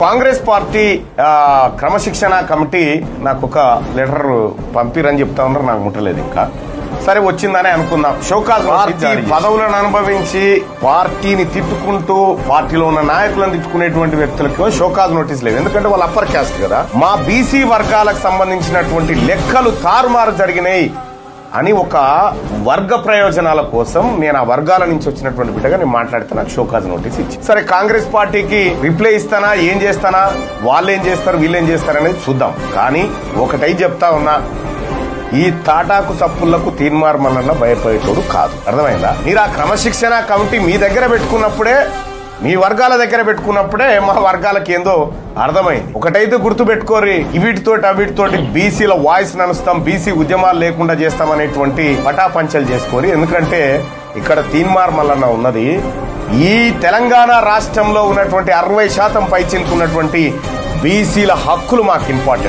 Congress party క్రమశిక్షణ committee నాకు ఒక లెటర్ పంపిరని చెప్తా ఉన్నారు. నాకు ముట్టలేదు ఇంకా. సరే వచ్చిందని అనుకుందాం. షోకాజ్ పదవులను అనుభవించి పార్టీని తిట్టుకుంటూ పార్టీలో ఉన్న నాయకులను తిట్టుకునేటువంటి వ్యక్తులకు షోకాజ్ నోటీస్ లేదు. ఎందుకంటే వాళ్ళు అప్పర్ క్యాస్ట్ కదా. మా బీసీ వర్గాలకు సంబంధించినటువంటి లెక్కలు తారుమారు జరిగినాయి అని ఒక వర్గ ప్రయోజనాల కోసం నేను ఆ వర్గాల నుంచి వచ్చినటువంటి బిడ్డగా నేను మాట్లాడితే నాకు షోకాజ్ నోటీస్ ఇచ్చి, సరే కాంగ్రెస్ పార్టీకి రిప్లై ఇస్తానా, ఏం చేస్తానా, వాళ్ళు ఏం చేస్తారు, వీళ్ళు ఏం చేస్తారు అనేది చూద్దాం. కానీ ఒకటై చెప్తా ఉన్నా, ఈ తాటాకు చప్పుళ్లకు తీన్మార్ మల్లన్న భయపడేటోడు కాదు. అర్థమైందా? మీరు ఆ క్రమశిక్షణ కమిటీ మీ దగ్గర పెట్టుకున్నప్పుడే, మీ వర్గాల దగ్గర పెట్టుకున్నప్పుడే మా వర్గాలకి ఏందో అర్థమైంది. ఒకటైతే గుర్తు పెట్టుకోరి, వీటితోటి బీసీల వాయిస్ నడుస్తాం, బీసీ ఉద్యమాలు లేకుండా చేస్తాం అనేటువంటి పటాపంచలు చేసుకోరి. ఎందుకంటే ఇక్కడ తీన్మార్ మల్లన్న ఉన్నది ఈ తెలంగాణ రాష్ట్రంలో ఉన్నటువంటి 60% పైచిలుకున్నటువంటి బీసీల హక్కులు మాకు ఇంపార్టెంట్.